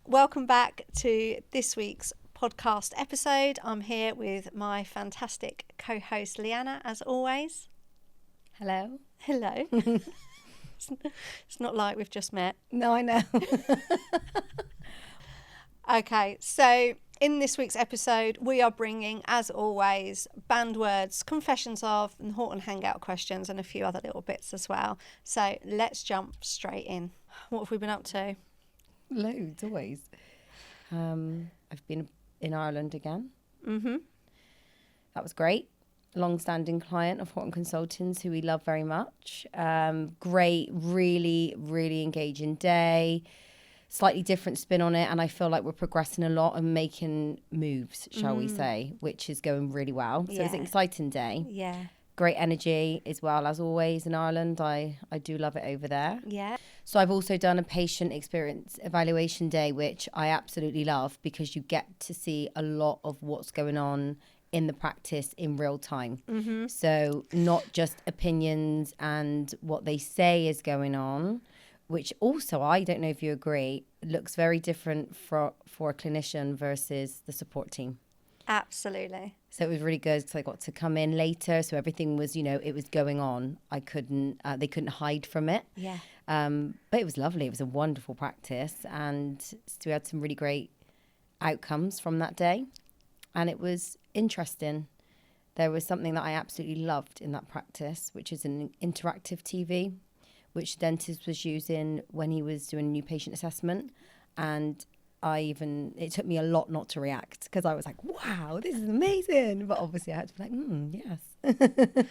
Welcome back to this week's podcast episode. I'm here with my fantastic co-host Leanna, as always. Hello. Hello. It's not like we've just met. No, I know. Okay, so in this week's episode, we are bringing, as always, banned words, confessions of, and Horton Hangout questions, and a few other little bits as well. So let's jump straight in. What have we been up to? Loads, always. I've been in Ireland again. Mm-hmm. That was great. Long-standing client of Horton Consulting, who we love very much. Great, really, really engaging day. Slightly different spin on it, and I feel like we're progressing a lot and making moves, shall we say, which is going really well. So it's an exciting day. Yeah. Great energy as well, as always, in Ireland. I do love it over there. Yeah. So I've also done a patient experience evaluation day, which I absolutely love because you get to see a lot of what's going on in the practice in real time. Mm-hmm. So not just opinions and what they say is going on, which also, I don't know if you agree, looks very different for a clinician versus the support team. Absolutely. So it was really good because I got to come in later. So everything was, it was going on. They couldn't hide from it. Yeah. But it was lovely. It was a wonderful practice. And so we had some really great outcomes from that day. And it was interesting. There was something that I absolutely loved in that practice, which is an interactive TV, which the dentist was using when he was doing a new patient assessment. And it took me a lot not to react because I was like, wow, this is amazing. But obviously I had to be like, yes.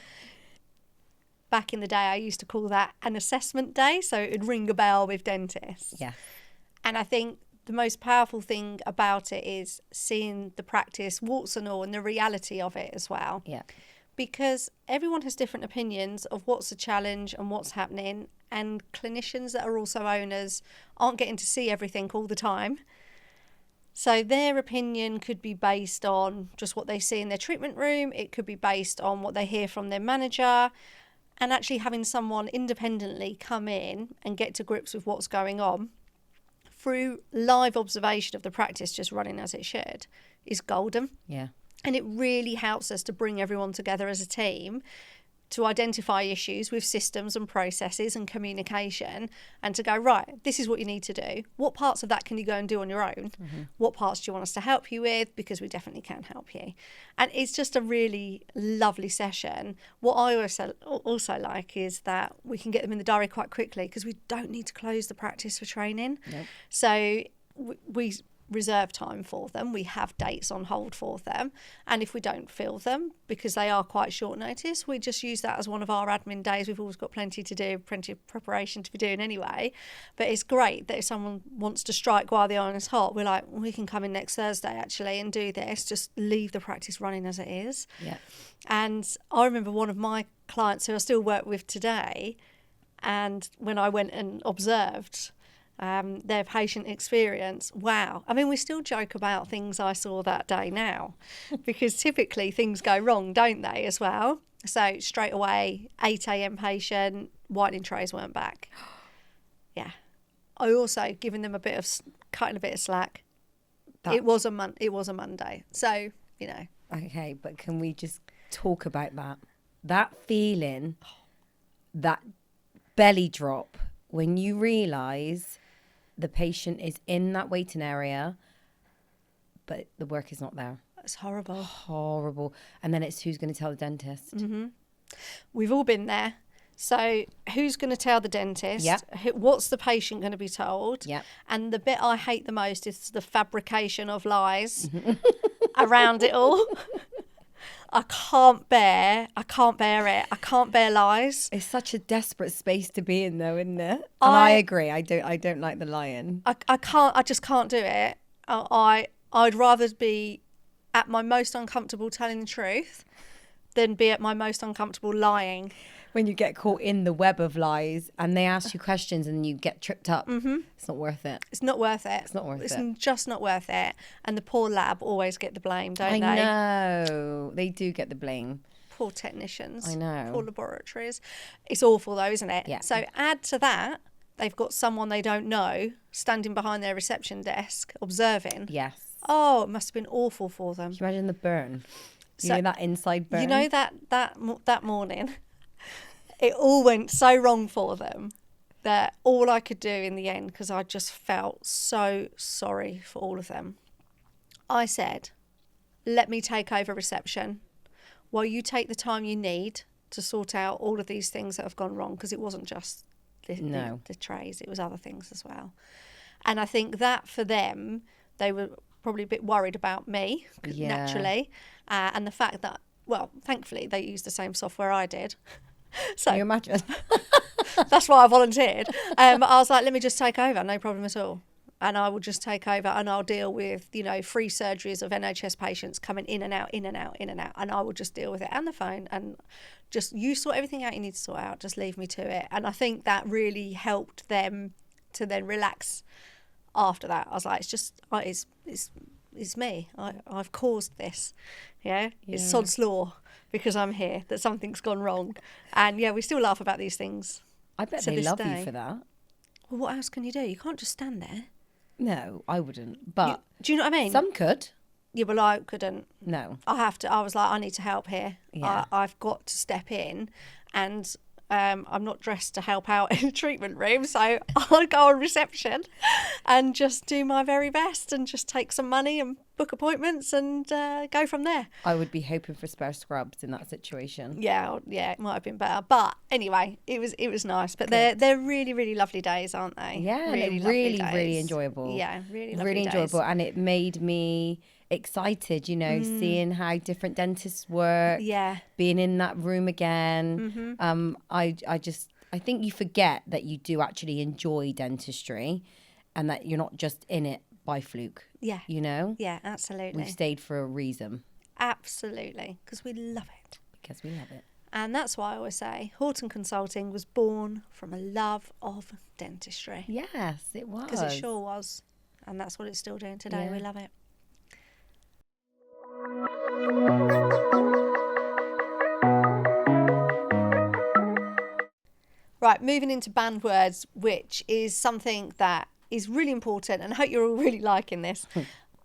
Back in the day, I used to call that an assessment day. So it would ring a bell with dentists. Yeah. And I think the most powerful thing about it is seeing the practice, warts and all, and the reality of it as well. Yeah. Because everyone has different opinions of what's a challenge and what's happening. And clinicians that are also owners aren't getting to see everything all the time. So their opinion could be based on just what they see in their treatment room. It could be based on what they hear from their manager. And actually having someone independently come in and get to grips with what's going on through live observation of the practice just running as it should is golden. Yeah. And it really helps us to bring everyone together as a team to identify issues with systems and processes and communication and to go, right, this is what you need to do. What parts of that can you go and do on your own? Mm-hmm. What parts do you want us to help you with? Because we definitely can help you. And it's just a really lovely session. What I also like is that we can get them in the diary quite quickly because we don't need to close the practice for training. Nope. So we reserve time for them. We have dates on hold for them. And if we don't fill them, because they are quite short notice, we just use that as one of our admin days. We've always got plenty to do, plenty of preparation to be doing anyway. But it's great that if someone wants to strike while the iron is hot, we're like, we can come in next Thursday actually and do this. Just leave the practice running as it is. Yeah. And I remember one of my clients who I still work with today, and when I went and observed their patient experience, wow. I mean, we still joke about things I saw that day now because typically things go wrong, don't they, as well? So straight away, 8 a.m. patient, whitening trays weren't back. Yeah. I also given them cutting a bit of slack. It was a Monday. So, Okay, but can we just talk about that? That feeling, that belly drop when you realise the patient is in that waiting area, but the work is not there. It's horrible. Horrible. And then it's who's going to tell the dentist. Mm-hmm. We've all been there. So who's going to tell the dentist? Yep. What's the patient going to be told? Yep. And the bit I hate the most is the fabrication of lies around it all. I can't bear it. I can't bear lies. It's such a desperate space to be in, though, isn't it? And I agree. I don't like the lying. I just can't do it. I'd rather be at my most uncomfortable telling the truth than be at my most uncomfortable lying. when you get caught in the web of lies and they ask you questions and you get tripped up. It's not worth it. It's not worth it. It's not worth it. It's just not worth it. And the poor lab always get the blame, don't they? I know. They do get the blame. Poor technicians. I know. Poor laboratories. It's awful though, isn't it? Yeah. So add to that, they've got someone they don't know standing behind their reception desk observing. Yes. Oh, it must have been awful for them. Can you imagine the burn? So, you know that inside burn? You know that morning, it all went so wrong for them that all I could do in the end, because I just felt so sorry for all of them, I said, let me take over reception while you take the time you need to sort out all of these things that have gone wrong, because it wasn't just the trays, it was other things as well. And I think that for them, they were probably a bit worried about me, naturally, and the fact that, well, thankfully they used the same software I did. So can you imagine? That's why I volunteered. I was like, let me just take over, no problem at all. And I will just take over and I'll deal with, free surgeries of NHS patients coming in and out. And I will just deal with it and the phone, and just, you sort everything out you need to sort out, just leave me to it. And I think that really helped them to then relax after that. I was like, it's me. I've caused this. Yeah. It's sod's law because I'm here that something's gone wrong. And we still laugh about these things. I bet they love you for that. Well, what else can you do? You can't just stand there. No, I wouldn't. But do you know what I mean? Some could. Yeah, well, I couldn't. No. I was like, I need to help here. Yeah. I've got to step in, and I'm not dressed to help out in a treatment room, so I'll go on reception and just do my very best and just take some money and book appointments and go from there. I would be hoping for spare scrubs in that situation. Yeah, it might have been better, but anyway, it was nice. But they're really, really lovely days, aren't they? Yeah, really, really enjoyable. Yeah, really lovely really days. Enjoyable, and it made me excited, seeing how different dentists work. Yeah, being in that room again. I think you forget that you do actually enjoy dentistry, and that you're not just in it by fluke. Yeah, Yeah, absolutely. We've stayed for a reason. Absolutely, because we love it. Because we love it. And that's why I always say Horton Consulting was born from a love of dentistry. Yes, it was. Because it sure was. And that's what it's still doing today. Yeah. We love it. Right, moving into banned words, which is something that is really important, and I hope you're all really liking this.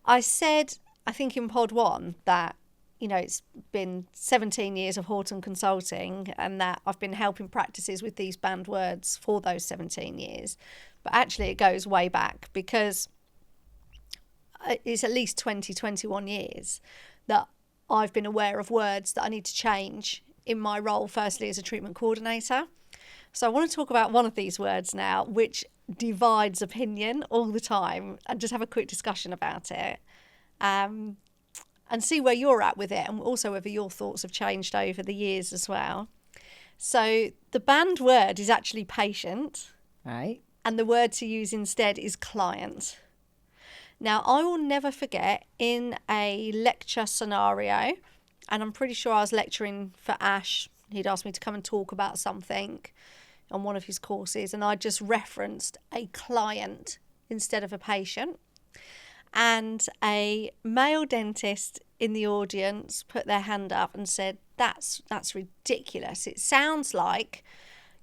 I said, I think in pod 1, that it's been 17 years of Horton Consulting and that I've been helping practices with these banned words for those 17 years. But actually it goes way back, because it's at least 21 years that I've been aware of words that I need to change in my role, firstly as a treatment coordinator. So I want to talk about one of these words now, which divides opinion all the time, and just have a quick discussion about it. And see where you're at with it, and also whether your thoughts have changed over the years as well. So the banned word is actually patient. Right. And the word to use instead is client. Now, I will never forget, in a lecture scenario, and I'm pretty sure I was lecturing for Ash. He'd asked me to come and talk about something on one of his courses, and I just referenced a client instead of a patient. And a male dentist in the audience put their hand up and said, that's ridiculous. It sounds like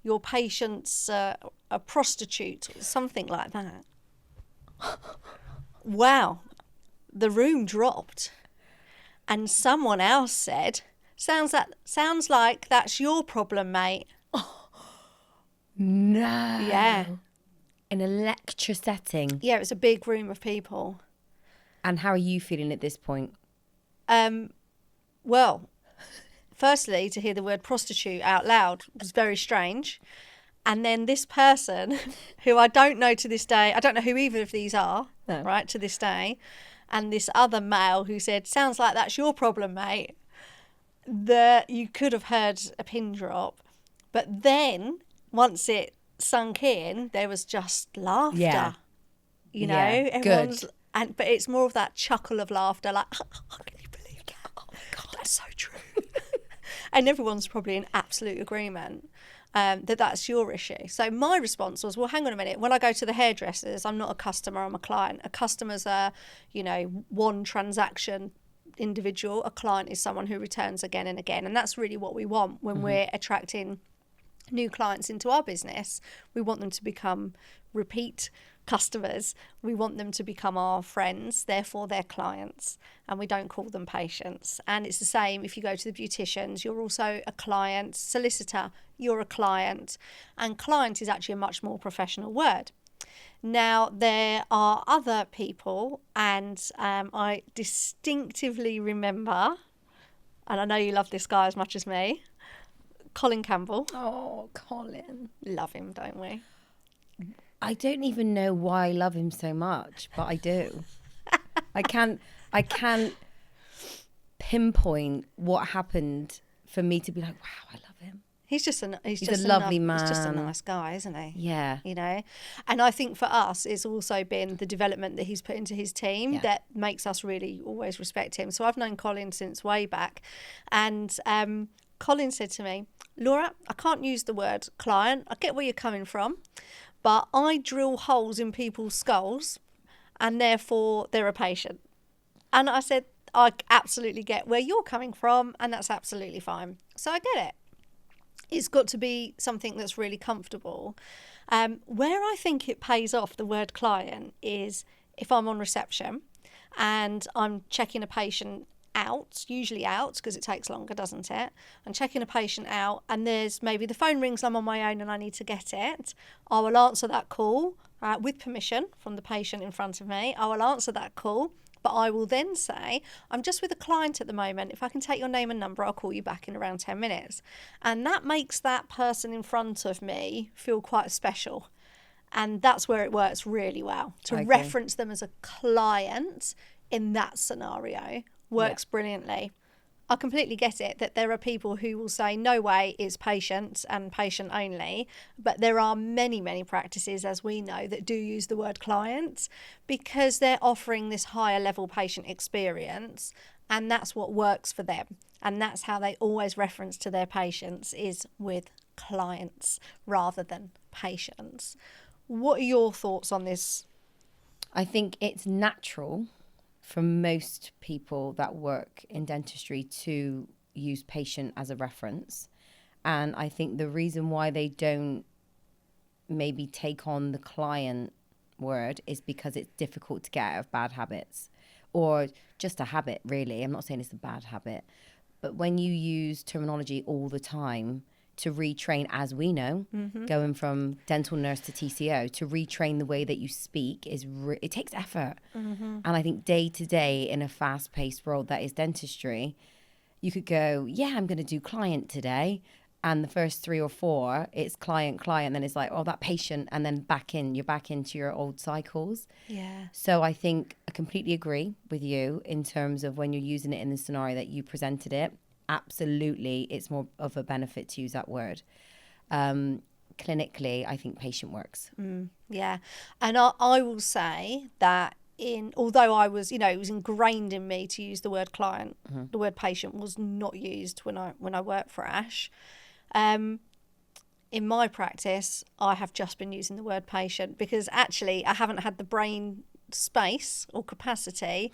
your patient's a prostitute or something like that. Wow. The room dropped. And someone else said, sounds like that's your problem, mate. No. Yeah. In a lecture setting. Yeah, it was a big room of people. And how are you feeling at this point? Well, firstly, to hear the word prostitute out loud was very strange. And then this person, who I don't know to this day, I don't know who either of these are, right, to this day, and this other male who said, sounds like that's your problem, mate. You could have heard a pin drop. But then, once it sunk in, there was just laughter. Yeah. Everyone's... Good. But it's more of that chuckle of laughter, like, oh, can you believe that? Oh my God, that's so true. And everyone's probably in absolute agreement that that's your issue. So my response was, well, hang on a minute. When I go to the hairdressers, I'm not a customer, I'm a client. A customer's a, one transaction individual. A client is someone who returns again and again. And that's really what we want when we're attracting new clients into our business. We want them to become repeat customers. We want them to become our friends, therefore they're clients, and we don't call them patients. And it's the same if you go to the beauticians, you're also a client. Solicitor, you're a client, and client is actually a much more professional word. Now, there are other people, and I distinctively remember, and I know you love this guy as much as me, Colin Campbell. Oh, Colin. Love him, don't we? I don't even know why I love him so much, but I do. I can't pinpoint what happened for me to be like, wow, I love him. He's just a lovely man. He's just a nice guy, isn't he? Yeah. And I think for us, it's also been the development that he's put into his team that makes us really always respect him. So I've known Colin since way back. And Colin said to me, Laura, I can't use the word client. I get where you're coming from, but I drill holes in people's skulls and therefore they're a patient. And I said, I absolutely get where you're coming from, and that's absolutely fine. So I get it. It's got to be something that's really comfortable. Where I think it pays off, the word client, is if I'm on reception and I'm checking a patient out, usually out because it takes longer, doesn't it? I'm checking a patient out and there's maybe the phone rings, I'm on my own and I need to get it. I will answer that call with permission from the patient in front of me. I will answer that call, but I will then say, I'm just with a client at the moment. If I can take your name and number, I'll call you back in around 10 minutes. And that makes that person in front of me feel quite special. And that's where it works really well. To reference them as a client in that scenario works brilliantly. I completely get it that there are people who will say, no way, it's patient and patient only. But there are many, many practices, as we know, that do use the word client because they're offering this higher level patient experience. And that's what works for them. And that's how they always reference to their patients, is with clients rather than patients. What are your thoughts on this? I think it's natural for most people that work in dentistry to use patient as a reference. And I think the reason why they don't maybe take on the client word is because it's difficult to get out of bad habits, or just a habit, really. I'm not saying it's a bad habit, but when you use terminology all the time to retrain, as we know, going from dental nurse to TCO, to retrain the way that you speak it takes effort. And I think day to day in a fast-paced world that is dentistry, you could go, yeah, I'm going to do client today. And the first 3 or 4, it's client, then it's like, oh, that patient, and then you're back into your old cycles. Yeah. So I think I completely agree with you in terms of when you're using it in the scenario that you presented it. Absolutely, it's more of a benefit to use that word. Clinically, I think patient works. Yeah. And I will say that although I was, it was ingrained in me to use the word client, the word patient was not used when I worked for Ash. In my practice, I have just been using the word patient because actually I haven't had the brain space or capacity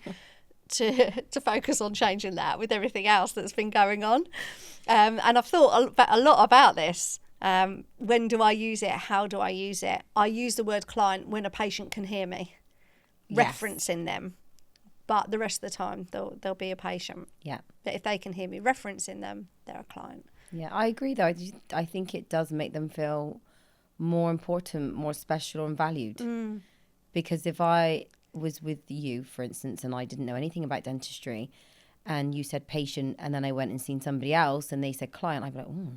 to focus on changing that with everything else that's been going on. And I've thought a lot about this. When do I use it? How do I use it? I use the word client when a patient can hear me, referencing them. But the rest of the time, they'll be a patient. Yeah. But if they can hear me referencing them, they're a client. Yeah, I agree, though. I think it does make them feel more important, more special and valued. Because if I was with you, for instance, and I didn't know anything about dentistry, and you said patient, and then I went and seen somebody else and they said client, I'd be like, oh.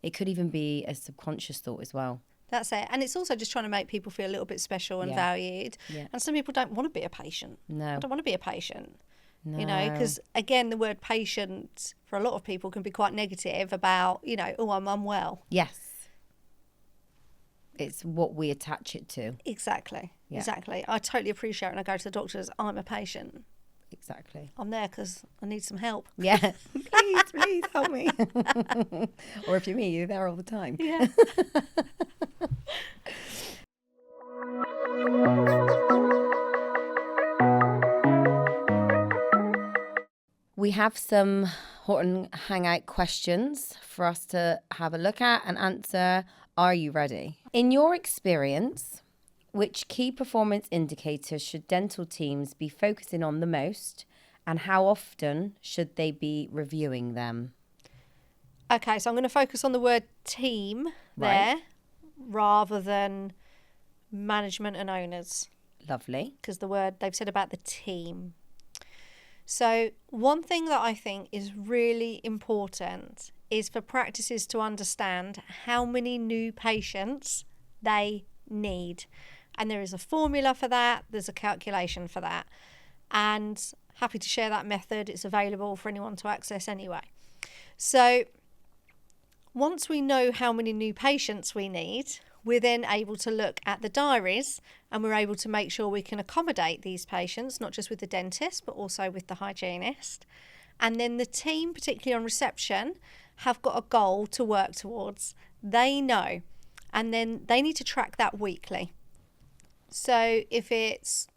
It could even be a subconscious thought as well. That's it. And it's also just trying to make people feel a little bit special and valued. Yeah. And some people don't want to be a patient. No. I don't want to be a patient. No. Because again, the word patient for a lot of people can be quite negative about, oh, I'm unwell. Yes. It's what we attach it to. Exactly. Yeah. Exactly. I totally appreciate when I go to the doctors, I'm a patient. exactly. I'm there because I need some help. Yeah. Please help me. Or if you're me, you're there all the time. Yeah. We have some Horton Hangout questions for us to have a look at and answer. Are you ready? In your experience, which key performance indicators should dental teams be focusing on the most, and how often should they be reviewing them? Okay, so I'm going to focus on the word team there rather than management and owners, Lovely. because they've said about the team. So one thing that I think is really important is for practices to understand how many new patients they need. And there is a formula for that. There's a calculation for that. And happy to share that method. It's available for anyone to access anyway. So once we know how many new patients we need, we're then able to look at the diaries and we're able to make sure we can accommodate these patients, not just with the dentist, but also with the hygienist. And then the team, particularly on reception, have got a goal to work towards. They know, and then they need to track that weekly. So if it's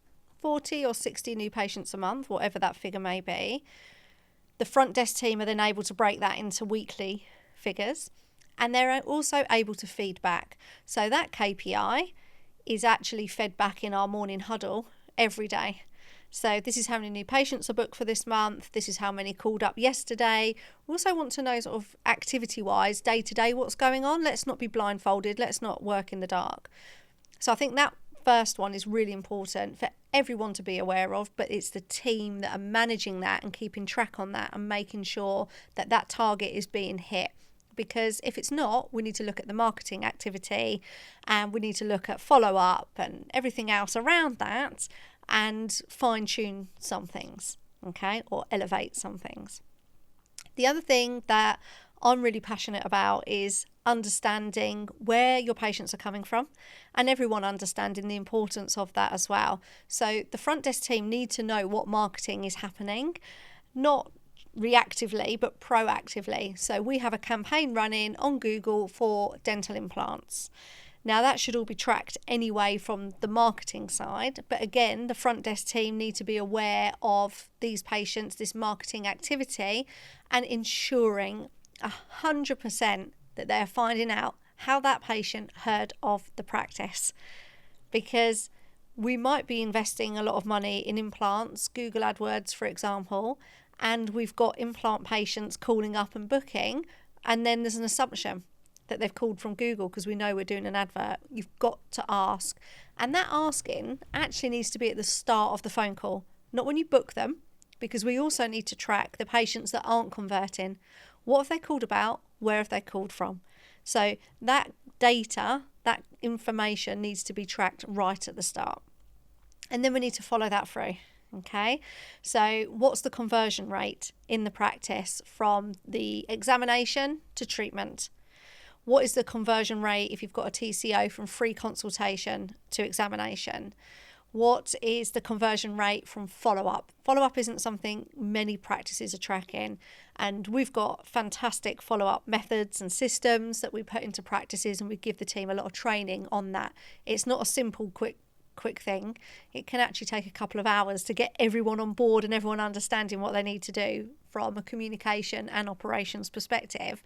40 or 60 new patients a month, whatever that figure may be, the front desk team are then able to break that into weekly figures. And they're also able to feed back. So that KPI is actually fed back in our morning huddle every day. So this is how many new patients are booked for this month. This is how many called up yesterday. We also want to know sort of activity-wise, day-to-day, what's going on. Let's not be blindfolded. Let's not work in the dark. So I think that first one is really important for everyone to be aware of, but it's the team that are managing that and keeping track on that and making sure that that target is being hit. Because if it's not, we need to look at the marketing activity and we need to look at follow-up and everything else around that and fine-tune some things, okay, or elevate some things. The other thing that I'm really passionate about is understanding where your patients are coming from and everyone understanding the importance of that as well. So the front desk team need to know what marketing is happening, not reactively but proactively. So we have a campaign running on Google for dental implants. Now that should all be tracked anyway from the marketing side, but again the front desk team need to be aware of these patients, this marketing activity, and ensuring 100% that they're finding out how that patient heard of the practice. Because we might be investing a lot of money in implants, Google AdWords for example, and we've got implant patients calling up and booking, and then there's an assumption that they've called from Google because we know we're doing an advert. You've got to ask. And that asking actually needs to be at the start of the phone call, not when you book them, because we also need to track the patients that aren't converting. What have they called about? Where have they called from? So that data, that information needs to be tracked right at the start. And then we need to follow that through. Okay, so what's the conversion rate in the practice from the examination to treatment? What is the conversion rate if you've got a TCO from free consultation to examination? What is the conversion rate from follow-up? Follow-up isn't something many practices are tracking, and we've got fantastic follow-up methods and systems that we put into practices, and we give the team a lot of training on that. It's not a simple, quick thing. It can actually take a couple of hours to get everyone on board and everyone understanding what they need to do from a communication and operations perspective.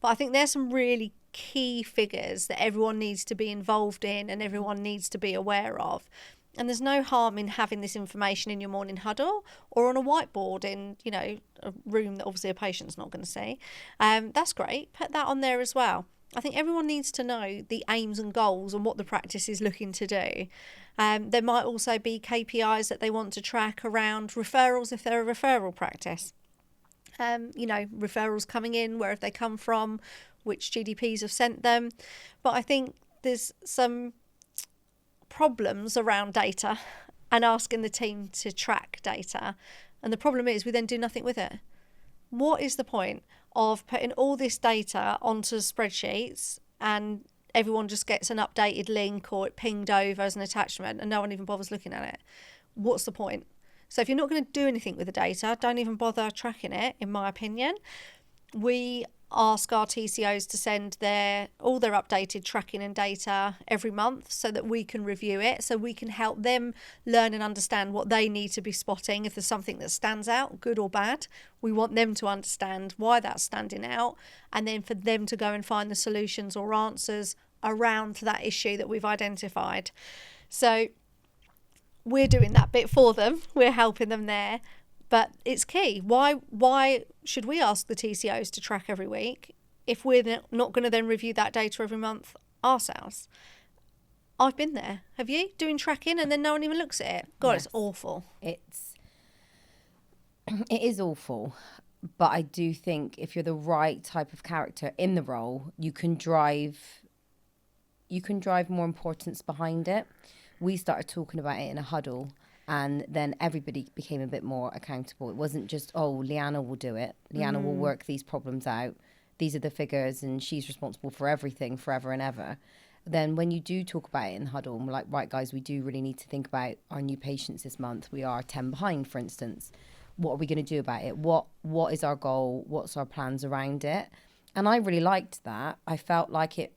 But I think there's some really key figures that everyone needs to be involved in and everyone needs to be aware of. And there's no harm in having this information in your morning huddle or on a whiteboard in, a room that obviously a patient's not going to see. That's great. Put that on there as well. I think everyone needs to know the aims and goals and what the practice is looking to do. There might also be KPIs that they want to track around referrals if they're a referral practice. Referrals coming in, where have they come from, which GDPs have sent them. But I think there's some problems around data and asking the team to track data. And the problem is we then do nothing with it. What is the point of putting all this data onto spreadsheets and everyone just gets an updated link or it pinged over as an attachment and no one even bothers looking at it? What's the point? So if you're not going to do anything with the data, don't even bother tracking it, in my opinion. We ask our TCOs to send all their updated tracking and data every month so that we can review it, so we can help them learn and understand what they need to be spotting. If there's something that stands out, good or bad, we want them to understand why that's standing out, and then for them to go and find the solutions or answers around that issue that we've identified. So we're doing that bit for them. We're helping them there. But it's key. Why should we ask the TCOs to track every week if we're not going to then review that data every month ourselves? I've been there. Have you? Doing tracking and then no one even looks at it. God, yes. It's awful. It is awful. But I do think if you're the right type of character in the role, you can drive more importance behind it. We started talking about it in a huddle, and then everybody became a bit more accountable. It wasn't just, Leanna will do it. Leanna will work these problems out. These are the figures, and she's responsible for everything forever and ever. Then when you do talk about it in the huddle, and we're like, right, guys, we do really need to think about our new patients this month. We are 10 behind, for instance. What are we going to do about it? What is our goal? What's our plans around it? And I really liked that. I felt like it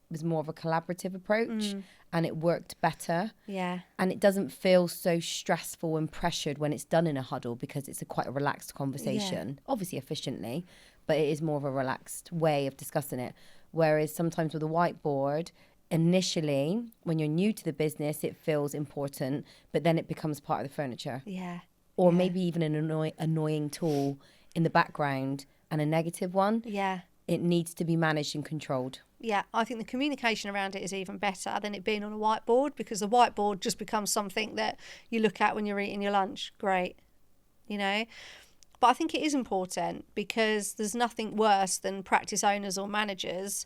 was more of a collaborative approach. And it worked better. Yeah. And it doesn't feel so stressful and pressured when it's done in a huddle, because it's quite a relaxed conversation, obviously efficiently, but it is more of a relaxed way of discussing it. Whereas sometimes with a whiteboard, initially, when you're new to the business, it feels important, but then it becomes part of the furniture. Yeah. Or maybe even an annoying tool in the background, and a negative one. Yeah. It needs to be managed and controlled. Yeah, I think the communication around it is even better than it being on a whiteboard, because the whiteboard just becomes something that you look at when you're eating your lunch. Great, But I think it is important, because there's nothing worse than practice owners or managers,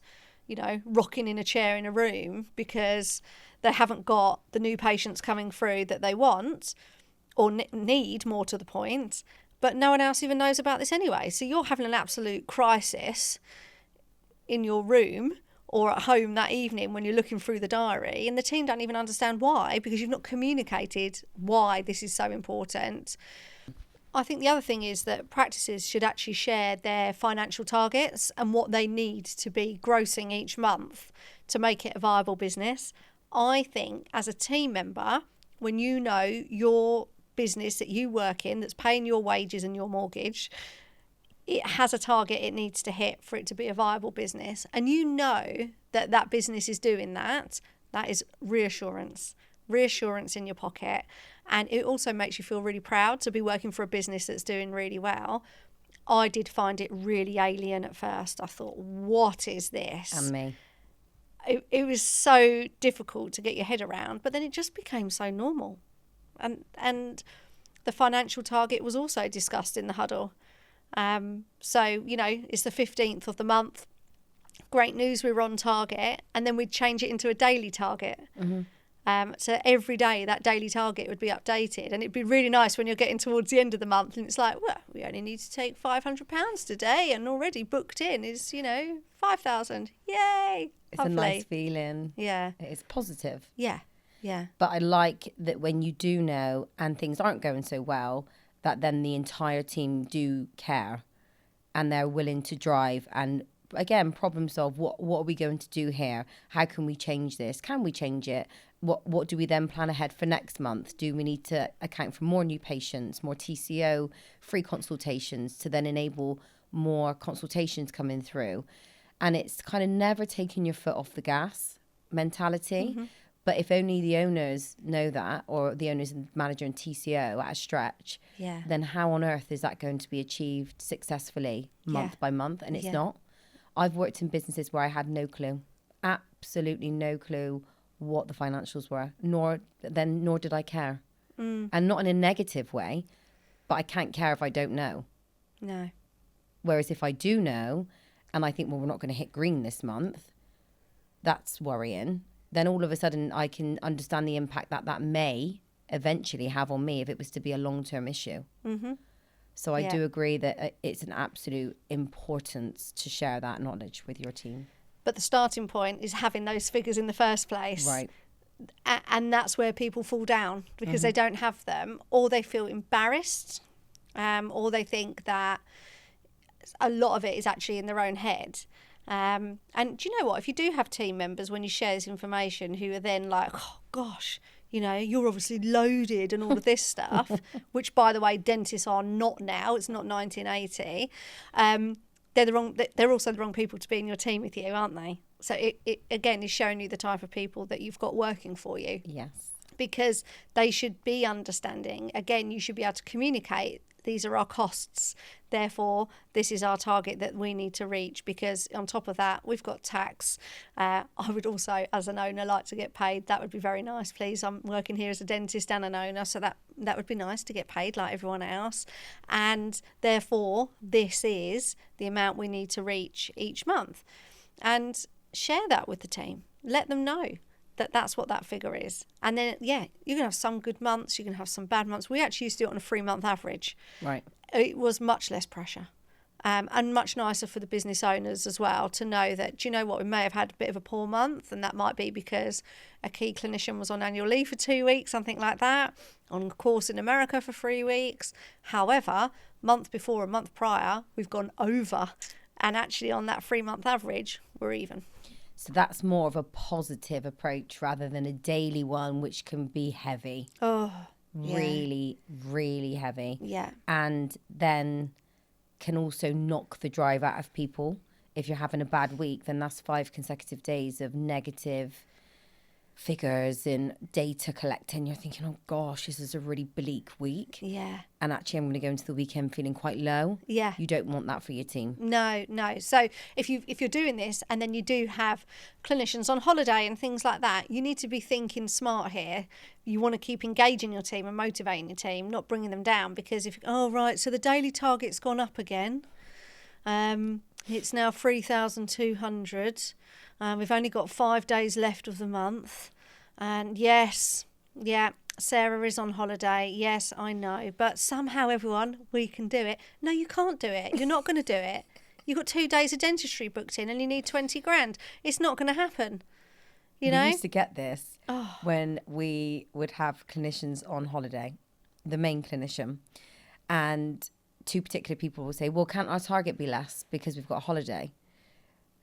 rocking in a chair in a room because they haven't got the new patients coming through that they want or need, more to the point, but no one else even knows about this anyway. So you're having an absolute crisis in your room or at home that evening when you're looking through the diary, and the team don't even understand why, because you've not communicated why this is so important. I think the other thing is that practices should actually share their financial targets and what they need to be grossing each month to make it a viable business. I think as a team member, when you know your business that you work in that's paying your wages and your mortgage, it has a target it needs to hit for it to be a viable business, and you know that business is doing that is reassurance in your pocket. And it also makes you feel really proud to be working for a business that's doing really well. I did find it really alien at first. I thought, what is this? And me. It was so difficult to get your head around, but then it just became so normal. And the financial target was also discussed in the huddle. So, it's the 15th of the month. Great news, we were on target. And then we'd change it into a daily target. So every day that daily target would be updated. And it'd be really nice when you're getting towards the end of the month and it's like, well, we only need to take £500 today, and already booked in is, 5,000. Yay. It's Lovely. a nice feeling. Yeah. It's positive. Yeah. Yeah. But I like that when you do know and things aren't going so well, that then the entire team do care and they're willing to drive and, again, problem solve. What are we going to do here? How can we change this? Can we change it? What do we then plan ahead for next month? Do we need to account for more new patients, more TCO, free consultations to then enable more consultations coming through? And it's kind of never taking your foot off the gas mentality. But if only the owners know that, or the owners and manager and TCO at a stretch, then how on earth is that going to be achieved successful month by month? And it's not. I've worked in businesses where I had no clue, absolutely no clue what the financials were, nor did I care. And not in a negative way, but I can't care if I don't know. No. Whereas if I do know, and I think, well, we're not going to hit green this month, that's worrying. Then all of a sudden I can understand the impact that may eventually have on me if it was to be a long-term issue. So I do agree that it's an absolute importance to share that knowledge with your team. But the starting point is having those figures in the first place. Right. and that's where people fall down, because they don't have them, or they feel embarrassed, or they think that a lot of it is actually in their own head. And do you know what? If you do have team members, when you share this information, who are then like, oh gosh, you know, you're obviously loaded and all of this stuff, which, by the way, dentists are not now. It's not 1980. They're also the wrong people to be in your team with you, aren't they? So it again is showing you the type of people that you've got working for you. Yes. Because they should be understanding. Again, you should be able to communicate. These are our costs. Therefore, this is our target that we need to reach, because on top of that, we've got tax. I would also, as an owner, like to get paid. That would be very nice, please. I'm working here as a dentist and an owner, so that would be nice to get paid like everyone else. And therefore, this is the amount we need to reach each month. And share that with the team. Let them know that that's what that figure is. And then, yeah, you're going to have some good months, you're going to have some bad months. We actually used to do it on a 3-month average. Right. It was much less pressure, and much nicer for the business owners as well to know that, do you know what, we may have had a bit of a poor month, and that might be because a key clinician was on annual leave for 2 weeks, something like that, on a course in America for 3 weeks. However, month before and month prior, we've gone over, and actually on that 3-month average, we're even. So that's more of a positive approach rather than a daily one, which can be heavy. Oh, yeah. Really, really heavy. Yeah. And then can also knock the drive out of people. If you're having a bad week, then that's 5 consecutive days of negative figures and data collecting. You're thinking, oh gosh, this is a really bleak week. Yeah. And actually I'm going to go into the weekend feeling quite low. Yeah. You don't want that for your team. No. So if you're doing this, and then you do have clinicians on holiday and things like that, you need to be thinking smart here. You want to keep engaging your team and motivating your team, not bringing them down. Because so the daily target's gone up again. It's now 3,200. We've only got 5 days left of the month. And yes, yeah, Sarah is on holiday. Yes, I know. But somehow, everyone, we can do it. No, you can't do it. You're not going to do it. You've got 2 days of dentistry booked in and you need 20 grand. It's not going to happen. You know? We used to get this when we would have clinicians on holiday, the main clinician, and 2 particular people will say, well, can't our target be less because we've got a holiday?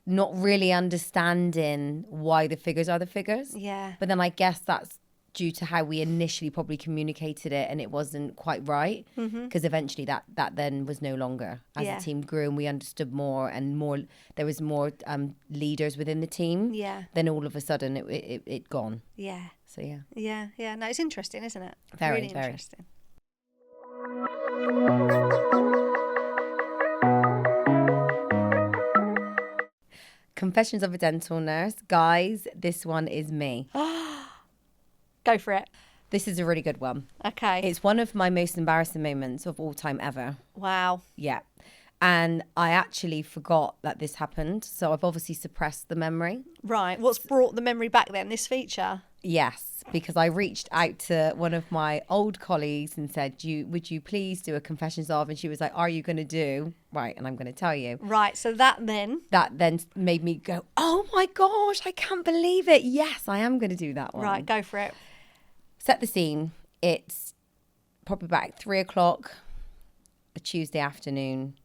Not really understanding why the figures are the figures. Yeah. But then I guess that's due to how we initially probably communicated it, and it wasn't quite right, because eventually that then was no longer. As the team grew and we understood more, and there was more leaders within the team. Yeah. Then all of a sudden it gone. Yeah. So yeah. Yeah. No, it's interesting, isn't it? Very, really very interesting. Confessions of a Dental Nurse. Guys, this one is me. Go for it. This is a really good one. Okay. It's one of my most embarrassing moments of all time ever. Wow. Yeah. And I actually forgot that this happened. So I've obviously suppressed the memory. Right. What's brought the memory back then, this feature? Yes, because I reached out to one of my old colleagues and said, would you please do a confessions of? And she was like, are you going to do? Right. And I'm going to tell you. Right. So that then made me go, oh my gosh, I can't believe it. Yes, I am going to do that one. Right. Go for it. Set the scene. It's probably about 3:00, a Tuesday afternoon.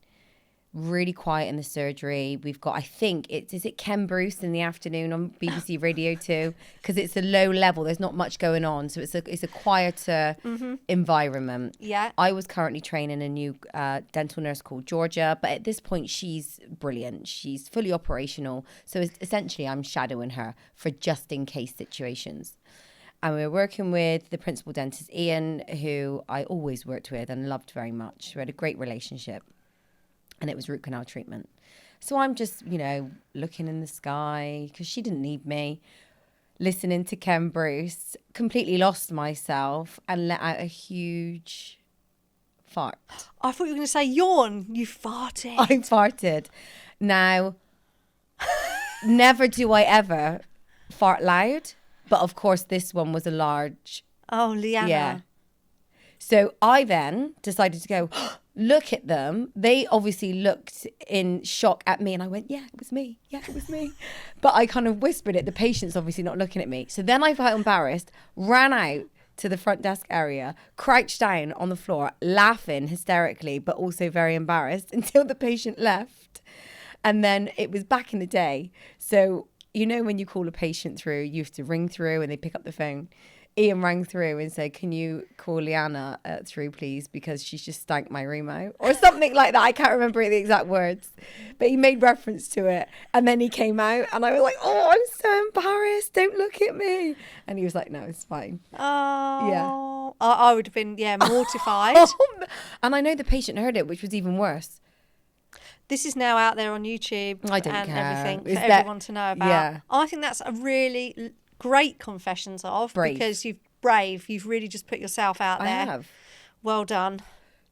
Really quiet in the surgery. We've got, I think, is it Ken Bruce in the afternoon on BBC Radio 2? Because it's a low level. There's not much going on. So it's a quieter environment. Yeah. I was currently training a new dental nurse called Georgia. But at this point, she's brilliant. She's fully operational. So essentially, I'm shadowing her for just in case situations. And we were working with the principal dentist, Ian, who I always worked with and loved very much. We had a great relationship. And it was root canal treatment. So I'm just, looking in the sky because she didn't need me, listening to Ken Bruce, completely lost myself and let out a huge fart. I thought you were going to say yawn. You farted. I farted. Now, never do I ever fart loud. But of course, this one was a large. Oh, Leanna. Yeah. So I then decided to go, look at them. They obviously looked in shock at me, and I went, yeah, it was me. Yeah, it was me. But I kind of whispered it. The patient's obviously not looking at me. So then I felt embarrassed, ran out to the front desk area, crouched down on the floor, laughing hysterically, but also very embarrassed until the patient left. And then it was back in the day. So, you know, when you call a patient through, you have to ring through and they pick up the phone. Ian rang through and said, can you call Leanna through, please? Because she's just stank my room out. Or something like that. I can't remember the exact words. But he made reference to it. And then he came out and I was like, oh, I'm so embarrassed. Don't look at me. And he was like, no, it's fine. Oh. Yeah. I would have been, mortified. And I know the patient heard it, which was even worse. This is now out there on YouTube I don't and care. everything Is for that- everyone to know about. Yeah. I think that's a really great confessions of Brave. because you've really just put yourself out there. I have. Well done.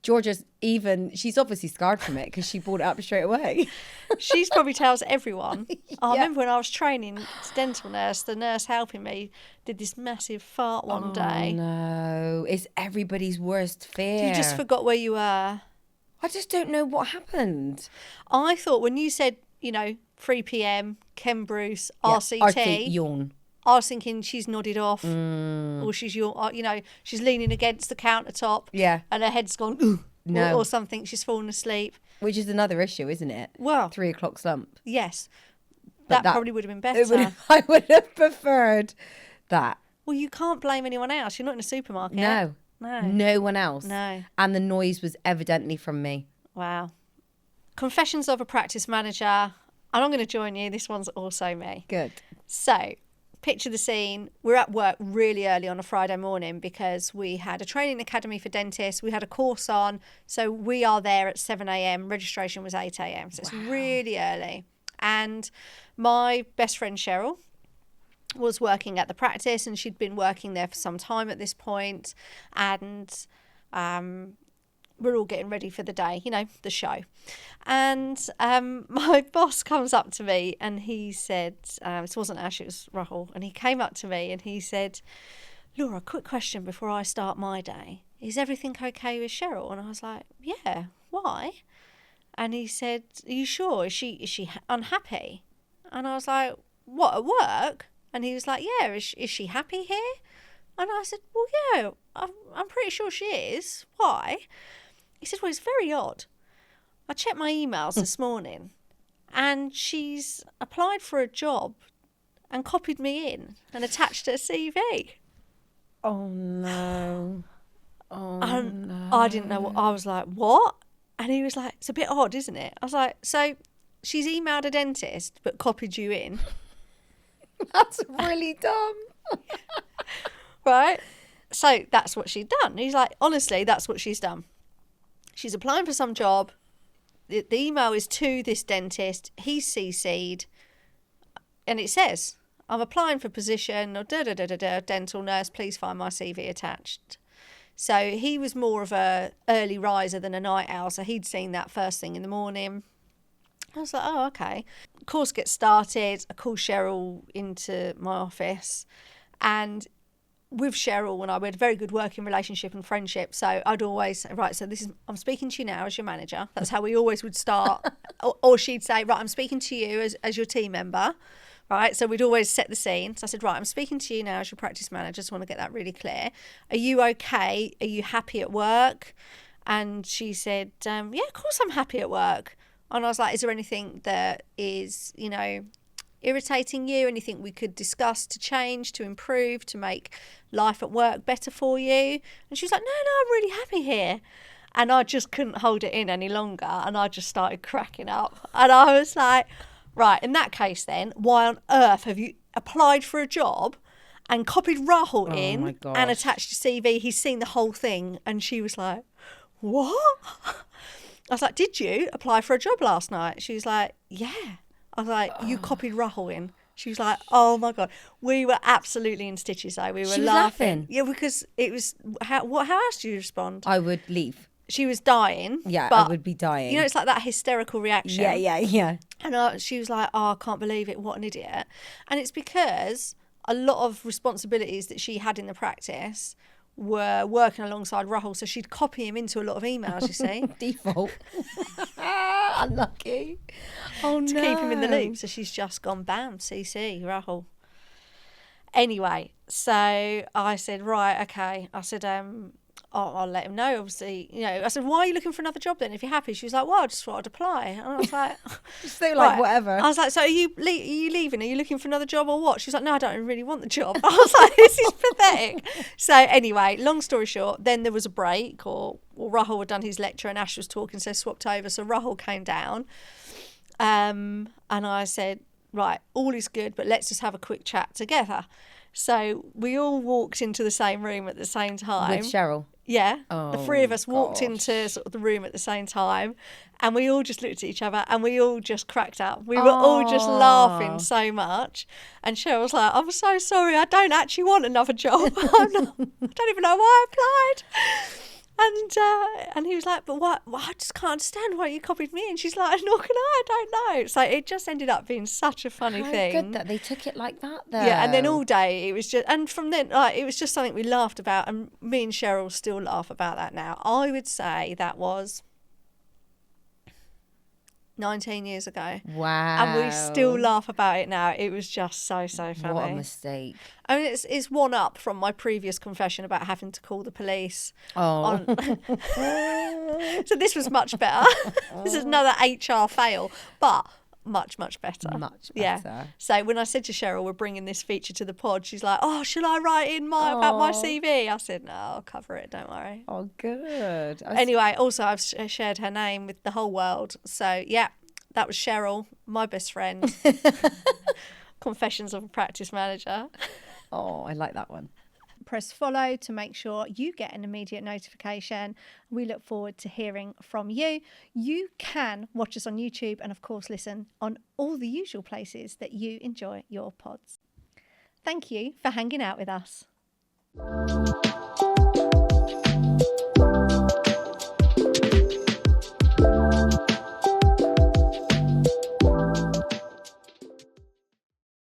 Georgia's she's obviously scarred from it because she brought it up straight away. She's probably tells everyone. I Yeah. remember when I was training as a dental nurse, the nurse helping me did this massive fart one day. No, it's everybody's worst fear. You just forgot where you were. I just don't know what happened. I thought when you said, 3 p.m, Ken Bruce, RCT, RT, yawn. I was thinking she's nodded off, or she's she's leaning against the countertop, Yeah. and her head's gone, ooh, No. or something. She's fallen asleep. Which is another issue, isn't it? Well, 3 o'clock slump. yes, But that probably would have been better. I would have preferred that. Well, you can't blame anyone else. You're not in a supermarket. No. No. No one else. No. And the noise was evidently from me. Wow. Confessions of a practice manager. And I'm going to join you. This one's also me. Good. So, picture the scene. We're at work really early on a Friday morning because we had a training academy for dentists. We had a course on. So, we are there at 7 a.m. Registration was 8 a.m. So, it's really early. And my best friend, Cheryl, was working at the practice and she'd been working there for some time at this point. And we're all getting ready for the day, the show. And my boss comes up to me and he said, this wasn't Ash, it was Rahul. And he came up to me and he said, Laura, quick question before I start my day. Is everything okay with Cheryl? And I was like, yeah, why? And he said, are you sure? Is she unhappy? And I was like, what, at work? And he was like, yeah, is she happy here? And I said, well, yeah, I'm pretty sure she is. Why? He said, well, it's very odd. I checked my emails this morning and she's applied for a job and copied me in and attached her CV. Oh, no. And no. I didn't know what. I was like, what? And he was like, it's a bit odd, isn't it? I was like, so she's emailed a dentist but copied you in. That's really dumb. Right? So that's what she'd done. He's like, honestly, that's what she's done. She's applying for some job. The email is to this dentist. He's CC'd. And it says, I'm applying for position or dental nurse. Please find my CV attached. So he was more of a early riser than a night owl. So he'd seen that first thing in the morning. I was like, oh, okay. Course gets started. I call Cheryl into my office. And with Cheryl and I, we had a very good working relationship and friendship. So I'd always say, right, so I'm speaking to you now as your manager. That's how we always would start. or she'd say, right, I'm speaking to you as your team member. Right, so we'd always set the scene. So I said, right, I'm speaking to you now as your practice manager. Just want to get that really clear. Are you okay? Are you happy at work? And she said, yeah, of course I'm happy at work. And I was like, is there anything that is, irritating you? Anything we could discuss to change, to improve, to make life at work better for you? And she was like, no, I'm really happy here. And I just couldn't hold it in any longer. And I just started cracking up. And I was like, right, in that case then, why on earth have you applied for a job and copied Rahul in my gosh. and attached your CV? He's seen the whole thing. And she was like, what? I was like, did you apply for a job last night? She was like, yeah. I was like, you copied Rahul in. She was like, oh my God. We were absolutely in stitches though. We were She was laughing. laughing? Yeah, because it was, how else do you respond? I would leave. She was dying. Yeah, but, I would be dying. it's like that hysterical reaction. Yeah. And she was like, oh, I can't believe it. What an idiot. And it's because a lot of responsibilities that she had in the practice were working alongside Rahul, so she'd copy him into a lot of emails, you see. Default. Unlucky. Oh, to no. keep him in the loop. So she's just gone, bam, CC, Rahul. Anyway, so I said, right, okay. I said, I'll let him know, obviously. You know, I said, why are you looking for another job then if you're happy? She was like, well, I just thought I'd apply. And I was like... Just say, like, whatever. I was like, so are you leaving? Are you looking for another job or what? She was like, no, I don't really want the job. I was like, this is pathetic. So anyway, long story short, then there was a break, or Rahul had done his lecture and Ash was talking, so swapped over. So Rahul came down and I said, right, all is good, but let's just have a quick chat together. So we all walked into the same room at the same time. With Cheryl? Yeah. Oh, the three of us walked gosh. into sort of the room at the same time, and we all just looked at each other and we all just cracked up. We were all just laughing so much. And Cheryl was like, I'm so sorry, I don't actually want another job. I don't even know why I applied. And he was like, but what? Well, I just can't understand why you copied me. And she's like, nor can I don't know. So it just ended up being such a funny thing. Good that they took it like that, though. Yeah, and then all day it was just, and from then, like, it was just something we laughed about, and me and Cheryl still laugh about that now. I would say that was 19 years ago. Wow. And we still laugh about it now. It was just so funny. What a mistake. I mean, it's one up from my previous confession about having to call the police. Oh. So this was much better. This is another HR fail, but much better. Much better. Yeah. So when I said to Cheryl, we're bringing this feature to the pod, she's like, oh, shall I write in about my CV? I said, no, I'll cover it, don't worry. Oh, good. Anyway, also I've shared her name with the whole world. So yeah, that was Cheryl, my best friend. Confessions of a Practice Manager. Oh, I like that one. Press follow to make sure you get an immediate notification. We look forward to hearing from you. You can watch us on YouTube and, of course, listen on all the usual places that you enjoy your pods. Thank you for hanging out with us.